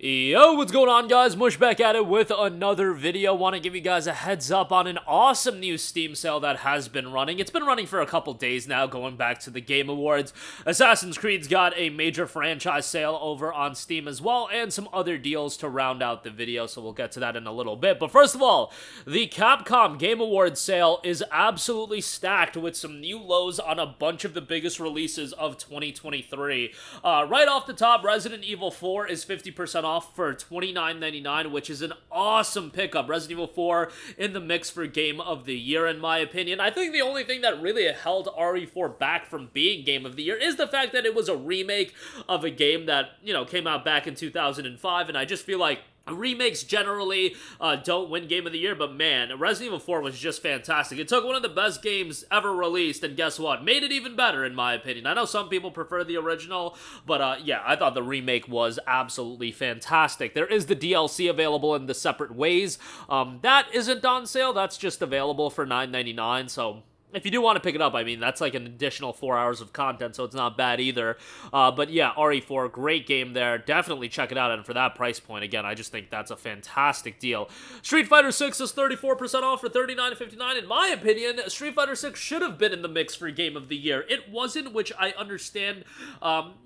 Yo, what's going on, guys? Mush back at it with another video. Want to give you guys a heads up on an awesome new Steam sale that has been running. It's been running for a couple days now, going back to the Game Awards. Assassin's Creed's got a major franchise sale over on Steam as well, and some other deals to round out the video, so we'll get to that in a little bit. But first of all, the Capcom Game Awards sale is absolutely stacked with some new lows on a bunch of the biggest releases of 2023. Right off the top, Resident Evil 4 is 50% off for $29.99, which is an awesome pickup. Resident Evil 4 in the mix for Game of the Year, in my opinion. I think the only thing that really held RE4 back from being Game of the Year is the fact that it was a remake of a game that, you know, came out back in 2005, and I just feel like remakes generally don't win Game of the Year, but man, Resident Evil 4 was just fantastic. It took one of the best games ever released, and guess what? Made it even better, in my opinion. I know some people prefer the original, but yeah, I thought the remake was absolutely fantastic. There is the DLC available in the separate ways. That isn't on sale. That's just available for $9.99, so if you do want to pick it up, I mean, that's like an additional 4 hours of content, so it's not bad either. But yeah, RE4, great game there. Definitely check it out, and for that price point, again, I just think that's a fantastic deal. Street Fighter 6 is 34% off for $39.59. In my opinion, Street Fighter 6 should have been in the mix for Game of the Year. It wasn't, which I understand.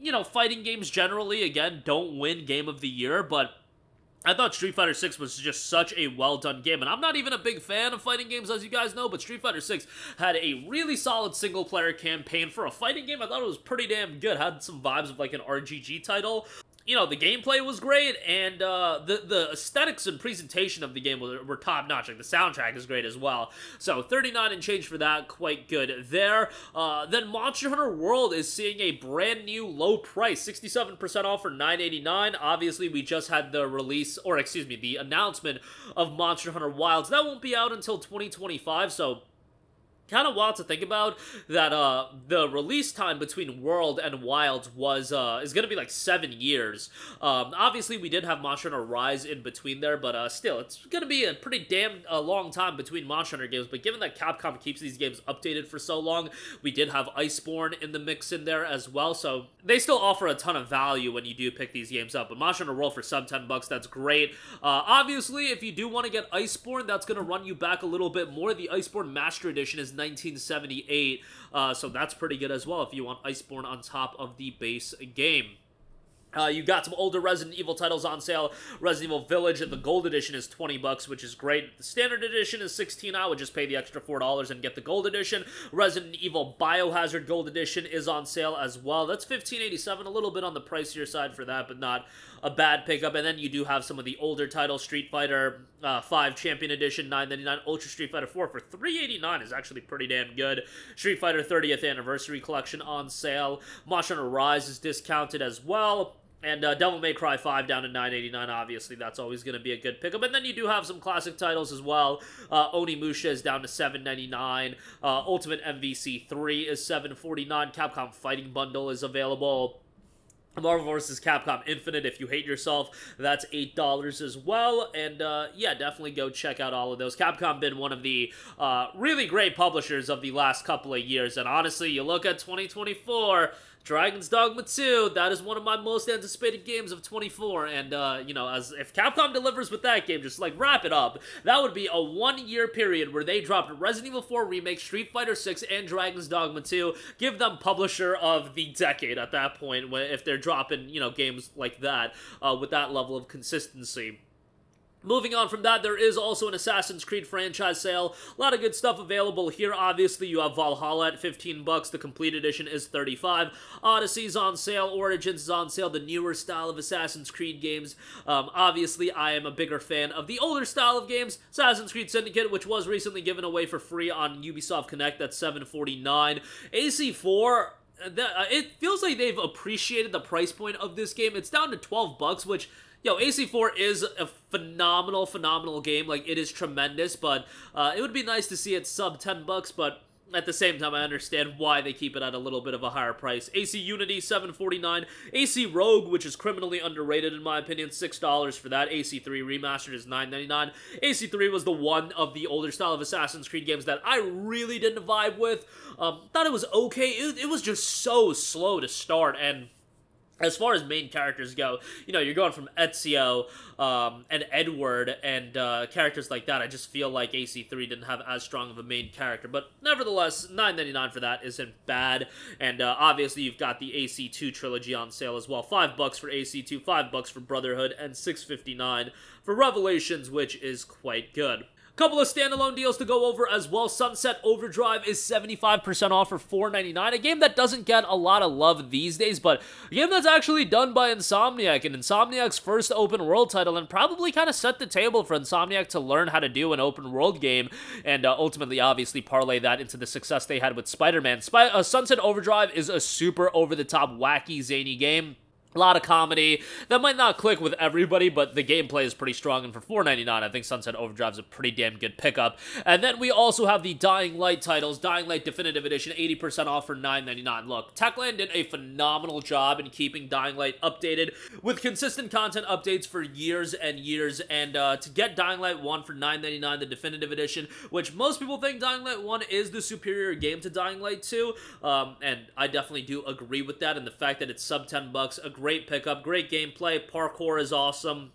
You know, fighting games generally, again, don't win Game of the Year, but I thought Street Fighter 6 was just such a well-done game, and I'm not even a big fan of fighting games, as you guys know, but Street Fighter 6 had a really solid single-player campaign. For a fighting game, I thought it was pretty damn good. Had some vibes of like an RGG title. You know, the gameplay was great, and the aesthetics and presentation of the game were top-notch. Like, the soundtrack is great as well. So, $39 and change for that, quite good there. Then Monster Hunter World is seeing a brand new low price, 67% off for $9.89. Obviously, we just had the release, or excuse me, the announcement of Monster Hunter Wilds. That won't be out until 2025, so kind of wild to think about that the release time between World and Wilds is gonna be like 7 years. Obviously we did have Monster Hunter Rise in between there, but still, it's gonna be a pretty damn long time between Monster Hunter games. But given that Capcom keeps these games updated for so long, we did have Iceborne in the mix in there as well, so they still offer a ton of value when you do pick these games up. But Monster Hunter World for sub $10, that's great. Obviously, if you do want to get Iceborne, that's gonna run you back a little bit more. The Iceborne Master Edition is 1978, so that's pretty good as well if you want Iceborne on top of the base game. You got some older Resident Evil titles on sale. Resident Evil Village, the Gold Edition is $20, which is great. The Standard Edition is $16. I would just pay the extra $4 and get the Gold Edition. Resident Evil Biohazard Gold Edition is on sale as well. That's $15.87, a little bit on the pricier side for that, but not a bad pickup. And then you do have some of the older titles. Street Fighter 5 Champion Edition, $9.99. Ultra Street Fighter 4 for $3.89 is actually pretty damn good. Street Fighter 30th Anniversary Collection on sale. Monster Hunter Rise is discounted as well. And Devil May Cry 5 down to $9.89, obviously, that's always going to be a good pickup. And then you do have some classic titles as well. Onimusha is down to $7.99. Ultimate MVC 3 is $7.49. Capcom Fighting Bundle is available. Marvel vs. Capcom Infinite, if you hate yourself, that's $8 as well. And yeah, definitely go check out all of those. Capcom been one of the really great publishers of the last couple of years. And honestly, you look at 2024... Dragon's Dogma 2, that is one of my most anticipated games of 24, and, you know, if Capcom delivers with that game, just, like, wrap it up, that would be a 1-year period where they dropped Resident Evil 4 Remake, Street Fighter 6, and Dragon's Dogma 2, give them Publisher of the Decade at that point, if they're dropping, you know, games like that, with that level of consistency. Moving on from that, there is also an Assassin's Creed franchise sale. A lot of good stuff available here. Obviously, you have Valhalla at $15. The Complete Edition is $35. Odyssey's on sale. Origins is on sale. The newer style of Assassin's Creed games. Obviously, I am a bigger fan of the older style of games. Assassin's Creed Syndicate, which was recently given away for free on Ubisoft Connect, that's $7.49. AC4... it feels like they've appreciated the price point of this game. It's down to $12, which... Yo, AC4 is a phenomenal game. Like, it is tremendous, but it would be nice to see it sub $10, but at the same time, I understand why they keep it at a little bit of a higher price. AC Unity, $7.49. AC Rogue, which is criminally underrated in my opinion, $6 for that. AC3 Remastered is $9.99. AC3 was the one of the older style of Assassin's Creed games that I really didn't vibe with. Thought it was okay. It was just so slow to start, and As far as main characters go, you know, you're going from Ezio and Edward and characters like that. I just feel like AC3 didn't have as strong of a main character. But nevertheless, $9.99 for that isn't bad. And obviously, you've got the AC2 trilogy on sale as well. $5 for AC2, $5 for Brotherhood, and $6.59 for Revelations, which is quite good. Couple of standalone deals to go over as well. Sunset Overdrive is 75% off for $4.99. A game that doesn't get a lot of love these days, but a game that's actually done by Insomniac, and Insomniac's first open world title, and probably kind of set the table for Insomniac to learn how to do an open world game, and ultimately, obviously, parlay that into the success they had with Spider-Man. Sunset Overdrive is a super over-the-top, wacky, zany game. A lot of comedy that might not click with everybody, but the gameplay is pretty strong, and for $4.99, I think Sunset Overdrive is a pretty damn good pickup. And then we also have the Dying Light titles. Dying Light Definitive Edition, 80% off for $9.99. Look, Techland did a phenomenal job in keeping Dying Light updated with consistent content updates for years and years, and to get Dying Light 1 for $9.99, the Definitive Edition, which most people think Dying Light 1 is the superior game to Dying Light 2, and I definitely do agree with that, and the fact that it's sub $10, a great pickup, great gameplay, parkour is awesome,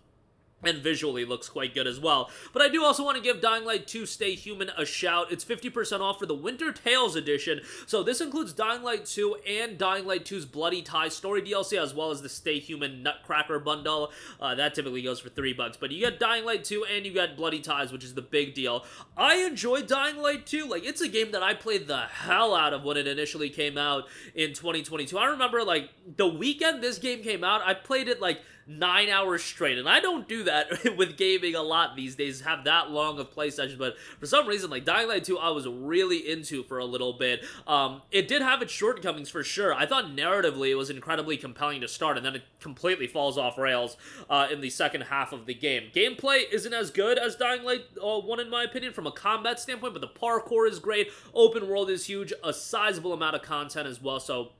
and visually looks quite good as well. But I do also want to give Dying Light 2 Stay Human a shout. It's 50% off for the Winter Tales edition. So this includes Dying Light 2 and Dying Light 2's Bloody Tie story DLC, as well as the Stay Human Nutcracker bundle. That typically goes for $3. But you get Dying Light 2 and you get Bloody Ties, which is the big deal. I enjoyed Dying Light 2. Like, it's a game that I played the hell out of when it initially came out in 2022. I remember, like, the weekend this game came out, I played it, like, 9 hours straight, and I don't do that with gaming a lot these days, have that long of play sessions, but for some reason, like, Dying Light 2 I was really into for a little bit. It did have its shortcomings for sure. I thought narratively it was incredibly compelling to start, and then it completely falls off rails in the second half of the game. Gameplay isn't as good as Dying Light 1 in my opinion from a combat standpoint, but the parkour is great, open world is huge, a sizable amount of content as well, so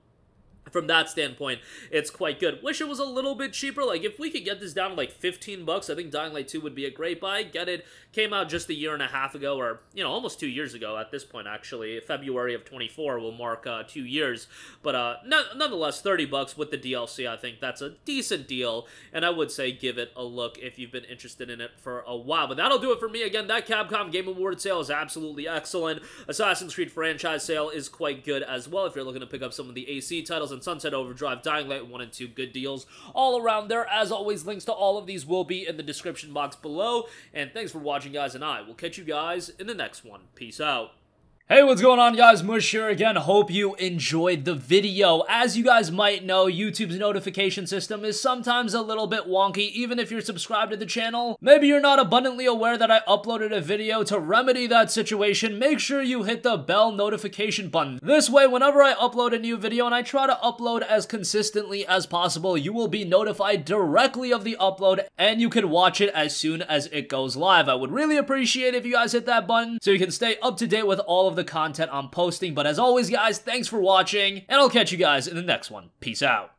from that standpoint, it's quite good. Wish it was a little bit cheaper. Like, if we could get this down to, like, $15, I think Dying Light 2 would be a great buy. Get it. Came out just a year and a half ago, or, you know, almost 2 years ago at this point, actually. February of 24 will mark 2 years. But, nonetheless, $30 with the DLC, I think that's a decent deal. And I would say give it a look if you've been interested in it for a while. But that'll do it for me. Again, that Capcom Game Awards sale is absolutely excellent. Assassin's Creed franchise sale is quite good as well if you're looking to pick up some of the AC titles. And Sunset Overdrive, Dying Light 1 and 2, good deals all around there. As always, links to all of these will be in the description box below. And thanks for watching, guys, and I will catch you guys in the next one. Peace out. Hey, what's going on, guys? Mush here again. Hope you enjoyed the video. As you guys might know, YouTube's notification system is sometimes a little bit wonky, even if you're subscribed to the channel. Maybe you're not abundantly aware that I uploaded a video. To remedy that situation, make sure you hit the bell notification button. This way, whenever I upload a new video, and I try to upload as consistently as possible, you will be notified directly of the upload, and you can watch it as soon as it goes live. I would really appreciate if you guys hit that button so you can stay up to date with all of the content I'm posting. But as always, guys, thanks for watching, and I'll catch you guys in the next one. Peace out.